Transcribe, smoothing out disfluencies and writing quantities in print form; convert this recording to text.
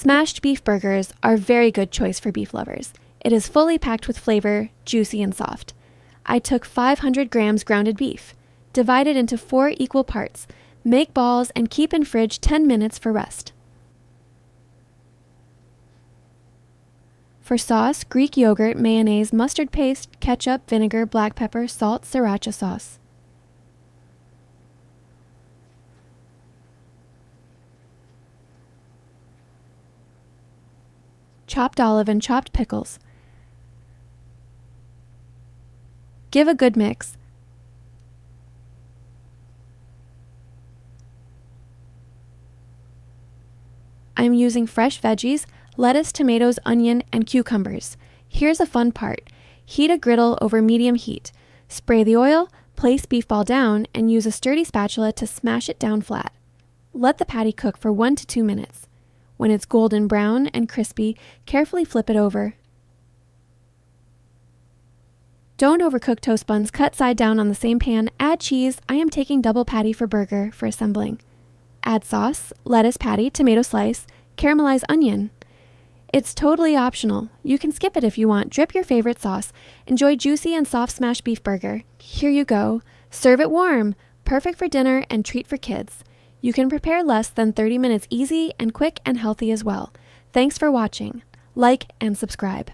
Smashed beef burgers are a very good choice for beef lovers. It is fully packed with flavor, juicy and soft. I took 500 grams grounded beef, divide it into 4 equal parts, make balls and keep in fridge 10 minutes for rest. For sauce, Greek yogurt, mayonnaise, mustard paste, ketchup, vinegar, black pepper, salt, sriracha sauce. Chopped olive and chopped pickles. Give a good mix. I am using fresh veggies, lettuce, tomatoes, onion, and cucumbers. Here's a fun part. Heat a griddle over medium heat. Spray the oil, place beef ball down, and use a sturdy spatula to smash it down flat. Let the patty cook for 1 to 2 minutes. When it's golden brown and crispy, carefully flip it over. Don't overcook toast buns, cut side down on the same pan, add cheese. I am taking double patty for burger for assembling. Add sauce, lettuce patty, tomato slice, caramelized onion. It's totally optional. You can skip it if you want. Drip your favorite sauce. Enjoy juicy and soft smashed beef burger. Here you go. Serve it warm. Perfect for dinner and treat for kids. You can prepare less than 30 minutes easy and quick and healthy as well. Thanks for watching. Like and subscribe.